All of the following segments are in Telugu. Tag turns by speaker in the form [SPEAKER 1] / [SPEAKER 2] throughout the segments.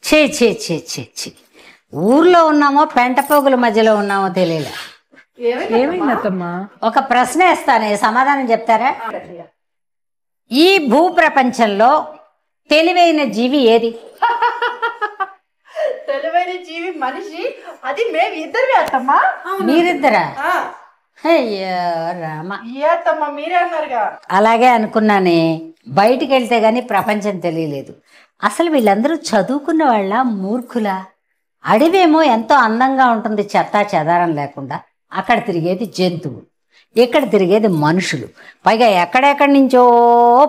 [SPEAKER 1] ఛీ ఛీ ఛీ ఛీ ఛీ ఊర్లో ఉన్నామో పెంటపోగుల మధ్యలో ఉన్నామో తెలియలే.
[SPEAKER 2] ఏమైందమ్మా?
[SPEAKER 1] ఒక ప్రశ్న వేస్తాను, సమాధానం చెప్తారా? ఈ భూ ప్రపంచంలో తెలివైన జీవి ఏది?
[SPEAKER 2] తెలివైన జీవి మనిషి. అది మేము ఇద్దరు అత్తమ్మా.
[SPEAKER 1] మీరిద్దరా? అయ్యో రామ,
[SPEAKER 2] అత్తమ్మా మీరే అన్నారుగా.
[SPEAKER 1] అలాగే అనుకున్నానే. బయటికి వెళ్తే గాని ప్రపంచం తెలియలేదు. అసలు వీళ్ళందరూ చదువుకున్న వాళ్ళ, మూర్ఖులా? అడవేమో ఎంతో అందంగా ఉంటుంది, చెత్తా చెదారం లేకుండా. అక్కడ తిరిగేది జంతువు, ఇక్కడ తిరిగేది మనుషులు. పైగా ఎక్కడెక్కడి నుంచో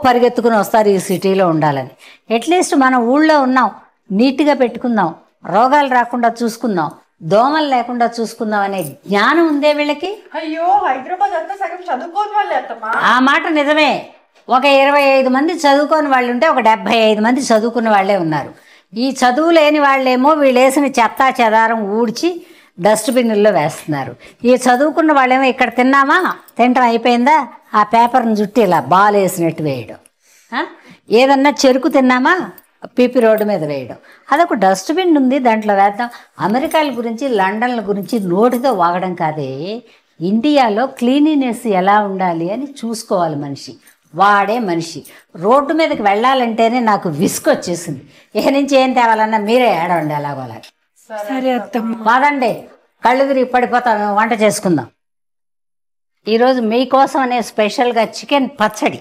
[SPEAKER 1] పరిగెత్తుకుని వస్తారు ఈ సిటీలో ఉండాలని. అట్లీస్ట్ మనం ఊళ్ళో ఉన్నాం, నీట్గా పెట్టుకుందాం, రోగాలు రాకుండా చూసుకుందాం, దోమలు లేకుండా చూసుకుందాం అనే జ్ఞానం ఉందే వీళ్ళకి?
[SPEAKER 2] అయ్యో, హైదరాబాద్ అంతా సగం చదువుకోని వాళ్ళే అత్తమ్మా.
[SPEAKER 1] ఆ మాట నిజమే. ఒక 25 మంది చదువుకోని వాళ్ళు ఉంటే ఒక 75 మంది చదువుకున్న వాళ్ళే ఉన్నారు. ఈ చదువు లేని వాళ్ళేమో వీళ్ళు వేసిన చెత్తా చెదారం ఊడ్చి డస్ట్బిన్లో వేస్తున్నారు. ఈ చదువుకున్న వాళ్ళేమో ఇక్కడ తిన్నామా, తినటం అయిపోయిందా, ఆ పేపర్ని జుట్టి ఇలా బాల్ వేసినట్టు వేయడం. ఏదన్నా చెరుకు తిన్నామా, పిపి రోడ్డు మీద వేయడం. అదొక డస్ట్బిన్ ఉంది, దాంట్లో వేద్దాం. అమెరికాల గురించి, లండన్ల గురించి నోటితో వాగడం కాదే, ఇండియాలో క్లీనినెస్ ఎలా ఉండాలి అని చూసుకోవాలి మనిషి. వాడే మనిషి. రోడ్డు మీదకి వెళ్ళాలంటేనే నాకు విసుకొచ్చేసింది. ఇక నుంచి ఏం తేవాలన్నా మీరే ఏడవండి అలాగోలా.
[SPEAKER 2] సరే అత్తమ్మ.
[SPEAKER 1] కాదండి, కళ్ళు తిరిగి పడిపోతాం, వంట చేసుకుందాం. ఈరోజు మీకోసం అనే స్పెషల్గా చికెన్ పచ్చడి.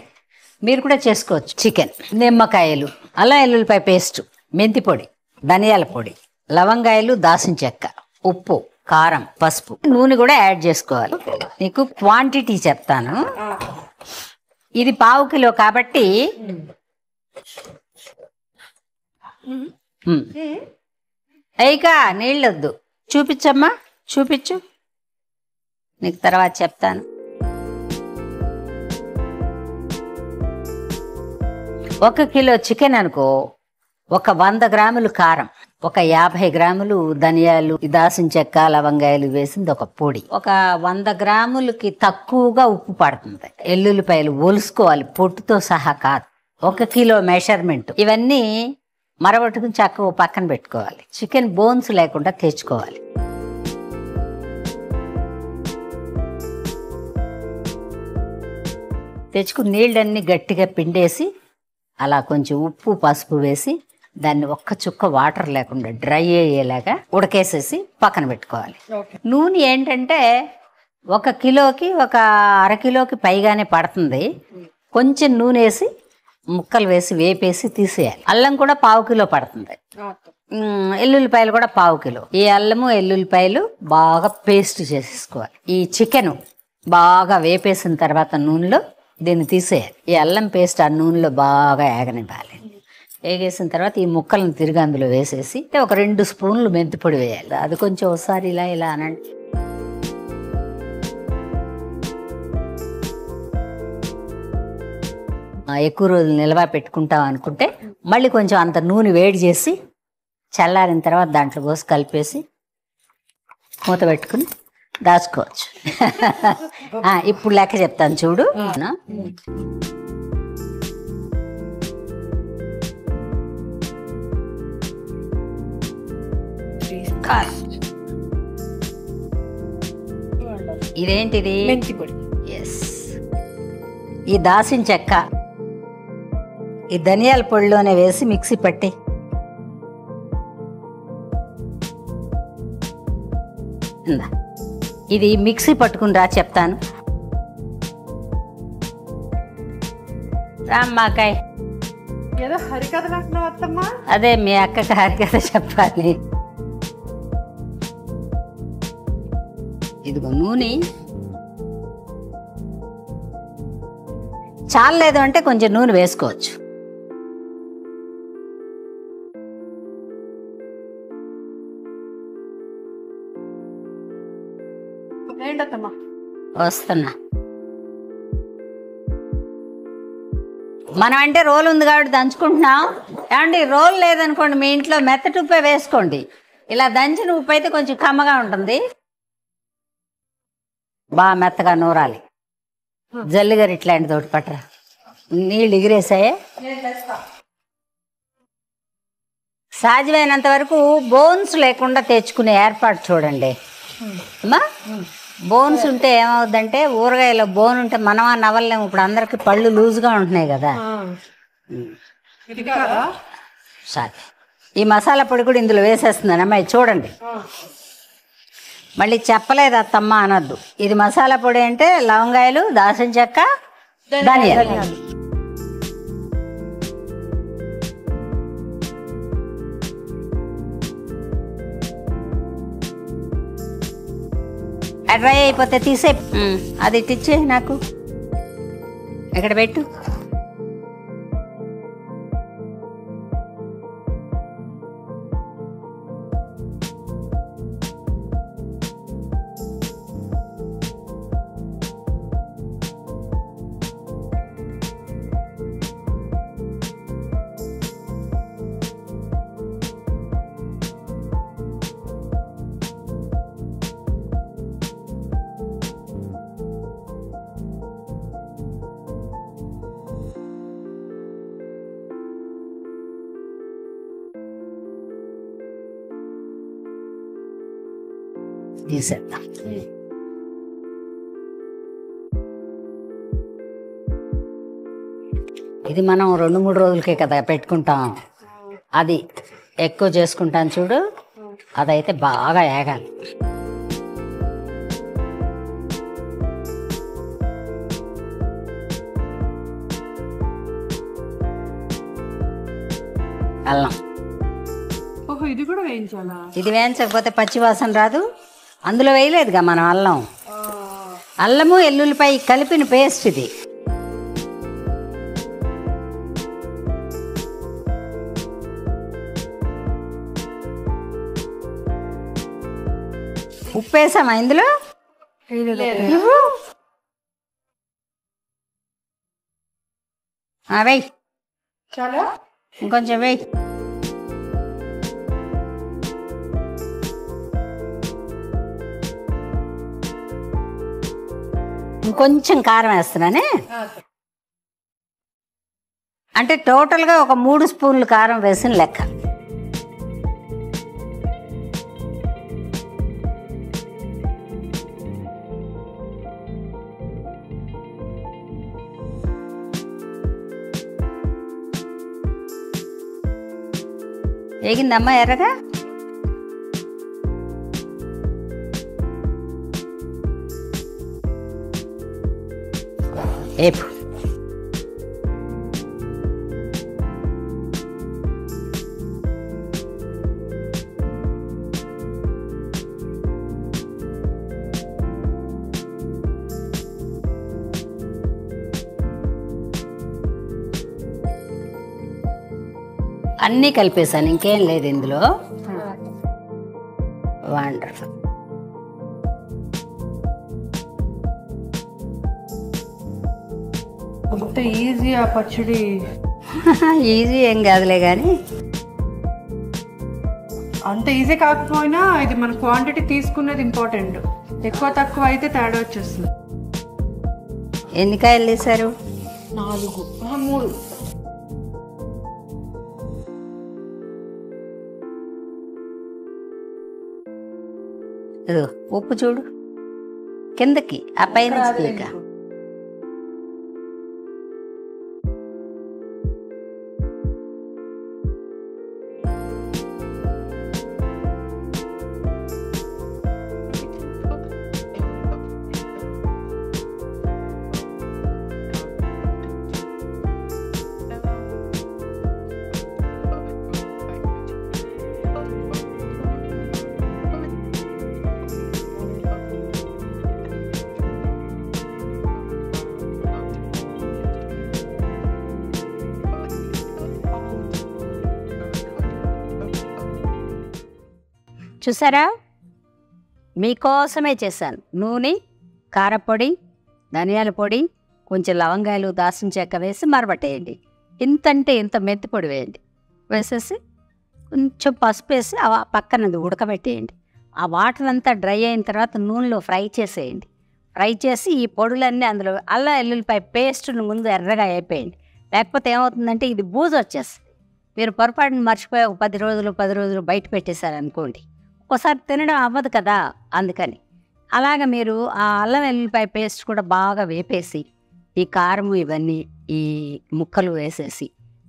[SPEAKER 1] మీరు కూడా చేసుకోవచ్చు. చికెన్, నిమ్మకాయలు, అల్లం వెల్లుల్లిపాయ పేస్టు, మెంతి పొడి, ధనియాల పొడి, లవంగాయలు, దాల్చిన చెక్క, ఉప్పు, కారం, పసుపు, నూనె కూడా యాడ్ చేసుకోవాలి. నీకు క్వాంటిటీ చెప్తాను. ఇది 1/2 కిలో కాబట్టి అయికా నీళ్ళొద్దు. చూపించమ్మా, చూపించు, నీకు తర్వాత చెప్తాను. 1 కిలో చికెన్ అనుకో, ఒక 100 గ్రాములు కారం, ఒక 50 గ్రాములు ధనియాలు, దాల్చిన చెక్క, లవంగాయలు వేసింది ఒక పొడి, ఒక 100 గ్రాములకి తక్కువగా ఉప్పు పడుతుంది. ఎల్లుల్లిపాయలు ఒలుసుకోవాలి, పొట్టుతో సహా కాదు. 1 కిలో మెషర్మెంట్. ఇవన్నీ మరవట్టుకుని చక్కగా పక్కన పెట్టుకోవాలి. చికెన్ బోన్స్ లేకుండా తెచ్చుకోవాలి. తెచ్చుకుని నీళ్ళన్నీ గట్టిగా పిండేసి అలా కొంచెం ఉప్పు పసుపు వేసి దాన్ని ఒక్క చుక్క వాటర్ లేకుండా డ్రై అయ్యేలాగా ఉడకేసేసి పక్కన పెట్టుకోవాలి. నూనె ఏంటంటే 1 కిలోకి ఒక 1/2 కిలోకి పైగానే పడుతుంది. కొంచెం నూనె వేసి ముక్కలు వేసి వేపేసి తీసేయాలి. అల్లం కూడా 1/2 కిలో పడుతుంది. ఎల్లుల్లిపాయలు కూడా 1/2 కిలో. ఈ అల్లము ఎల్లుల్లిపాయలు బాగా పేస్ట్ చేసేసుకోవాలి. ఈ చికెన్ బాగా వేపేసిన తర్వాత నూనెలో దీన్ని తీసేయాలి. ఈ అల్లం పేస్ట్ ఆ నూనెలో బాగా ఏగనివ్వాలి. వేగేసిన తర్వాత ఈ ముక్కలను తిరిగి అందులో వేసేసి ఒక 2 స్పూన్లు మెంతి పొడి వేయాలి. అది కొంచెం ఒకసారి ఇలా ఇలా అనండి. ఎక్కువ రోజులు నిల్వ పెట్టుకుంటాం అనుకుంటే మళ్ళీ కొంచెం అంత నూనె వేడి చేసి చల్లారిన తర్వాత దాంట్లో పోసి కలిపేసి మూత పెట్టుకుని దాచుకోవచ్చు. ఇప్పుడు లెక్క చెప్తాను చూడు. ఇదేంటిది?
[SPEAKER 2] మెంతి పొడి.
[SPEAKER 1] ఎస్. ఈ దాల్చిన చెక్క ఈ ధనియాల పొడిలోనే వేసి మిక్సీ పట్టి ఇది మిక్సీ పట్టుకుని రా చెప్తాను. రామ్మాకాయ్,
[SPEAKER 2] ఏదో హరికథ అంటున్నావు అత్తమ్మా.
[SPEAKER 1] అదే మీ అక్కకి హరికథ చెప్పాలి. ఇదిగో నూనె చాలలేదు అంటే కొంచెం నూనె వేసుకోవచ్చు.
[SPEAKER 2] ఏంటత్తమ్మా?
[SPEAKER 1] వస్తున్నా. మనం అంటే రోల్ ఉంది కాబట్టి దంచుకుంటున్నాం. ఏమండి, రోల్ లేదనుకోండి మీ ఇంట్లో మెత్తటి ఉప్పే వేసుకోండి. ఇలా దంచిన ఉప్పు అయితే కొంచెం కమ్మగా ఉంటుంది. బాగా మెత్తగా నూరాలి. జల్లిగారు ఇట్లాంటి తోటి పట్టరా. నీళ్ళు ఎగిరేసాయే. సాధ్యమైనంత వరకు బోన్స్ లేకుండా తెచ్చుకునే ఏర్పాటు చూడండి అమ్మా. బోన్స్ ఉంటే ఏమవుద్దంటే ఊరగాయలో బోన్ ఉంటే మనమా నవ్వలేము. ఇప్పుడు అందరికి పళ్ళు లూజ్గా ఉంటున్నాయి కదా. సరే, ఈ మసాలా పొడి కూడా ఇందులో వేసేస్తున్నాను అమ్మాయి చూడండి. మళ్ళీ చెప్పలేదు అత్తమ్మ అనొద్దు. ఇది మసాలా పొడి అంటే లవంగాయలు, దాల్చిన చెక్క, ధనియాలు. డ్రై అయిపోతే తీసే. అది ఇచ్చే నాకు ఇక్కడ పెట్టు. తీసేద్దాం. ఇది మనం 2-3 రోజులకే కదా పెట్టుకుంటాం. అది ఎక్కువ చేసుకుంటాను చూడు, అదైతే బాగా ఏగాలి. అల్లం
[SPEAKER 2] ఇది కూడా వేయించాలా?
[SPEAKER 1] ఇది వేయించకపోతే పచ్చివాసన రాదు. అందులో వేయలేదుగా మనం అల్లం. అల్లము ఎల్లుల్లిపాయ కలిపిన పేస్ట్ ఇది. ఉప్పు వేసామా ఇందులో? వెయ్యి,
[SPEAKER 2] చాలా
[SPEAKER 1] ఇంకొంచెం వెయ్యి. ఇంకొంచెం కారం వేస్తున్నానే. అంటే టోటల్గా ఒక 3 స్పూన్లు కారం వేసిన లెక్క. వేగిందమ్మా ఎర్రగా? ఏపు అన్నీ కలిపేసాను, ఇంకేం లేదు ఇందులో. వండర్ఫుల్.
[SPEAKER 2] అంత ఈజీ ఆ పచ్చడి?
[SPEAKER 1] ఈజీ ఏం కాదులే కానీ.
[SPEAKER 2] అంత ఈజీ కాకపోయినా ఇది మన క్వాంటిటీ తీసుకునేది ఇంపార్టెంట్. ఎక్కువ తక్కువ అయితే తేడా వచ్చేస్తుంది.
[SPEAKER 1] ఎన్ని కాయలు వేసారు?
[SPEAKER 2] 4, 3.
[SPEAKER 1] ఉప్పు చూడు కిందకి, ఆ పైన చూసారా, మీకోసమే చేశాను. నూనె, కారపొడి, ధనియాల పొడి, కొంచెం లవంగాయలు, దాల్చిన చెక్క వేసి మరబట్టేయండి. ఇంతంటే ఇంత మెంతి పొడి వేయండి. వేసేసి కొంచెం పసుపు వేసి ఆ పక్కనది ఉడకబెట్టేయండి. ఆ వాటర్ అంతా డ్రై అయిన తర్వాత నూనెలో ఫ్రై చేసేయండి. ఫ్రై చేసి ఈ పొడులన్నీ అందులో అల్లం ఎల్లుల్లిపాయ పేస్ట్ను ముందు ఎర్రగా అయిపోయింది. లేకపోతే ఏమవుతుందంటే ఇది బూజు వచ్చేస్తుంది. మీరు పొరపాటున మర్చిపోయి ఒక 10 రోజులు బయట పెట్టేశారనుకోండి, ఒక్కోసారి తినడం అవ్వదు కదా, అందుకని అలాగ మీరు ఆ అల్లం వెల్లుల్లిపాయ పేస్ట్ కూడా బాగా వేపేసి ఈ కారం ఇవన్నీ ఈ ముక్కలు వేసేసి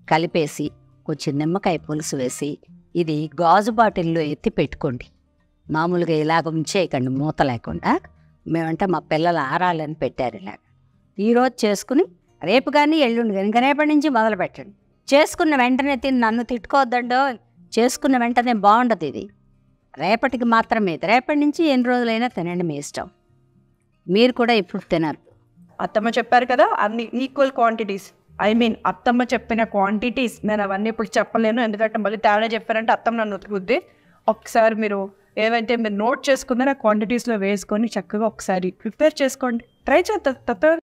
[SPEAKER 1] కలిపేసి కొంచెం నిమ్మకాయ పులుసు వేసి ఇది గాజు బాటిల్లో ఎత్తి పెట్టుకోండి. మామూలుగా ఇలాగ ఉంచేయకండి మూత లేకుండా. మేమంటే మా పిల్లలు ఆరాలని పెట్టారు ఇలాగ. ఈరోజు చేసుకుని రేపు కానీ ఎల్లుండి కానీ ఇంకా రేపటి నుంచి మొదలు పెట్టండి. చేసుకున్న వెంటనే తిని నన్ను తిట్టుకోవద్దండో, చేసుకున్న వెంటనే బాగుండదు ఇది, రేపటికి మాత్రమే. రేపటి నుంచి ఎన్ని రోజులైనా తినండి, మీ ఇష్టం. మీరు కూడా ఇప్పుడు తినరు.
[SPEAKER 3] అత్తమ్మ చెప్పారు కదా అన్ని ఈక్వల్ క్వాంటిటీస్, ఐ మీన్ అత్తమ్మ చెప్పిన క్వాంటిటీస్. నేను అవన్నీ ఇప్పుడు చెప్పలేను, ఎందుకంటే మళ్ళీ తేడా చెప్పారంటే అత్తమ్మ నన్ను ఉతుకుద్ది. ఒకసారి మీరు ఏవైతే మీరు నోట్ చేసుకుందో ఆ క్వాంటిటీస్లో వేసుకొని చక్కగా ఒకసారి ప్రిపేర్ చేసుకోండి, ట్రై చేస్తారు.